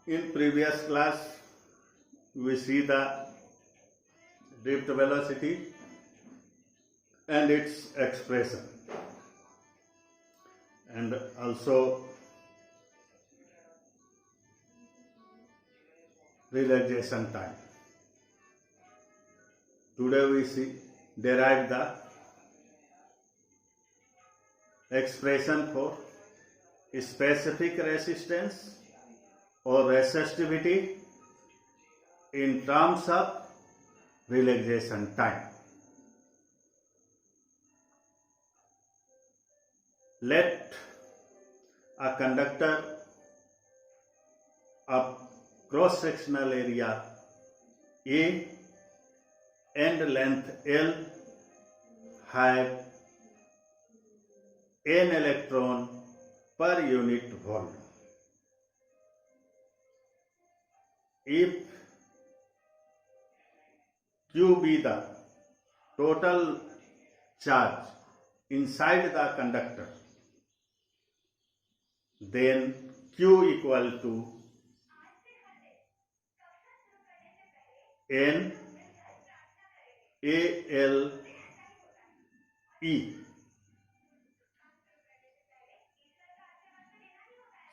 In previous class, we see the drift velocity and its expression, and also relaxation time. Today we derive the expression for specific resistance or resistivity in terms of relaxation time. Let a conductor of cross-sectional area A and length L have n electron per unit volume. If Q be the total charge inside the conductor, then Q equal to N ALE.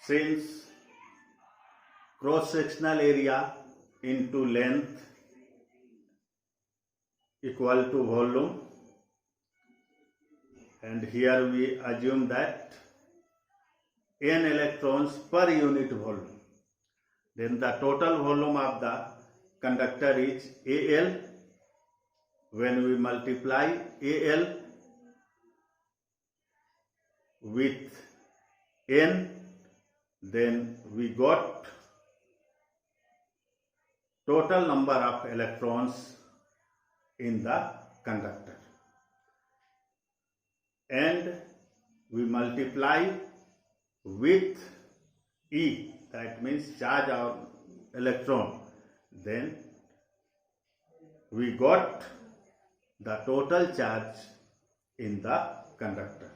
Since cross-sectional area into length equal to volume, and here we assume that n electrons per unit volume, then the total volume of the conductor is AL. When we multiply AL with N, then we got total number of electrons in the conductor, and we multiply with E, that means charge of electron, then we got the total charge in the conductor,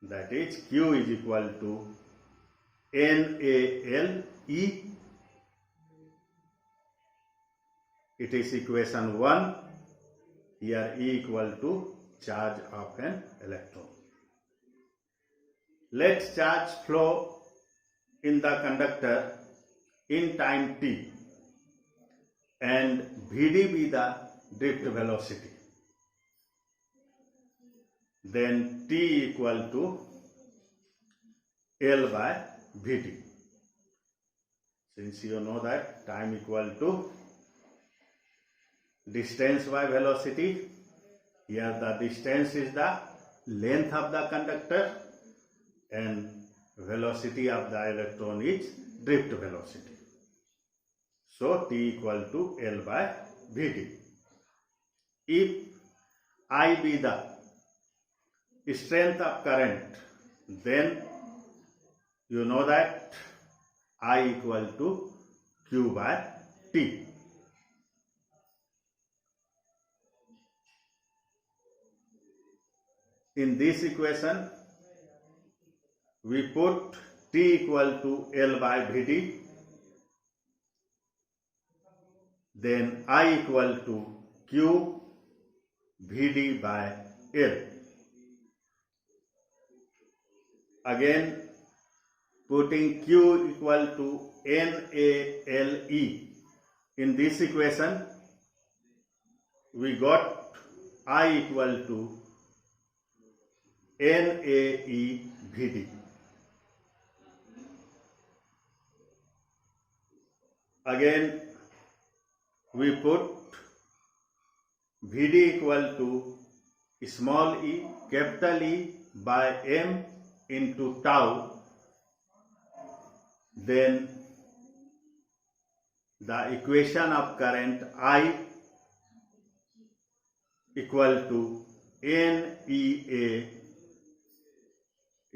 that is Q is equal to NALE. It is equation 1. Here E equal to charge of an electron. Let charge flow in the conductor in time t, and Vd be the drift velocity. Then T equal to L by Vd. Since you know that time equal to distance by velocity, here the distance is the length of the conductor and velocity of the electron is drift velocity. So T equal to L by Vd. If I be the strength of current, then you know that I equal to Q by T. In this equation, we put T equal to L by Vd, then I equal to Q Vd by L. Again, putting Q equal to NALE. In this equation, we got I equal to NAE/Vd. Again, we put Vd equal to small e, capital E by M into tau. Then the equation of current I equal to NEA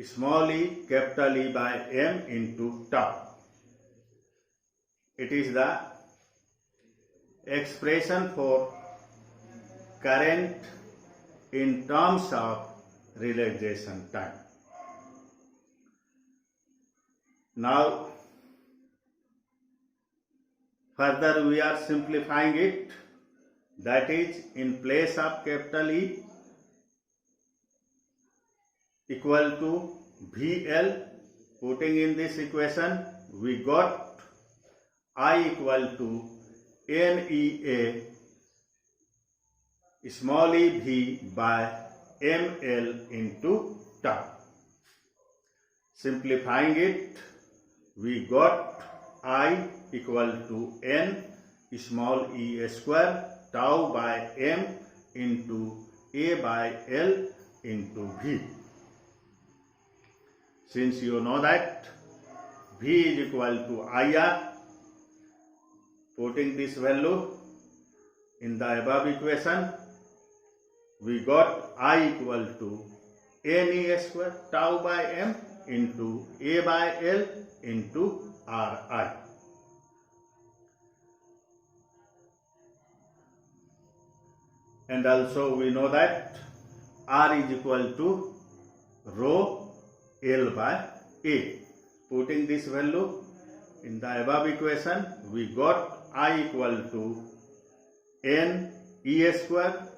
small e capital E by M into tau. It is the expression for current in terms of relaxation time. Now Further we are simplifying it, that is in place of capital E equal to VL, putting in this equation we got I equal to NEA small ev by ml into tau. Simplifying it, we got I equal to n small e square tau by m into a by l into v. Since you know that v is equal to IR, putting this value in the above equation, we got I equal to NE square tau by m into a by l into Ri. And also we know that R is equal to rho L by A. Putting this value in the above equation, we got I equal to N E square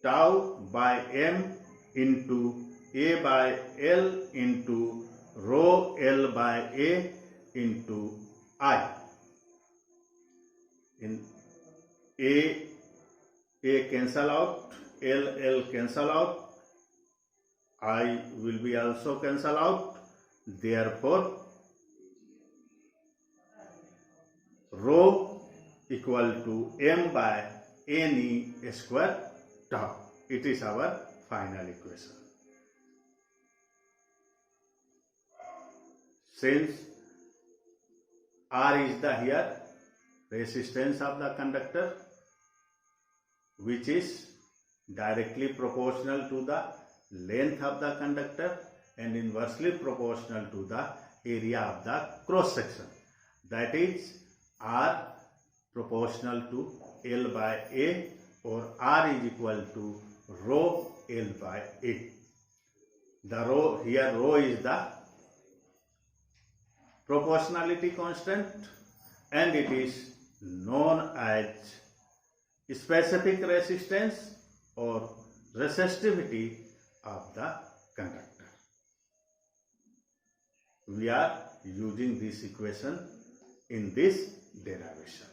tau by m into a by l into rho L by A into I. In A cancel out, L cancel out, I will be also cancel out. Therefore, rho equal to m by NE square tau. It is our final equation. Since R is the here resistance of the conductor, which is directly proportional to the length of the conductor and inversely proportional to the area of the cross section, that is R proportional to L by A, or R is equal to rho L by A. The rho here, rho is the proportionality constant and it is known as specific resistance or resistivity of the conductor. We are using this equation in this derivation.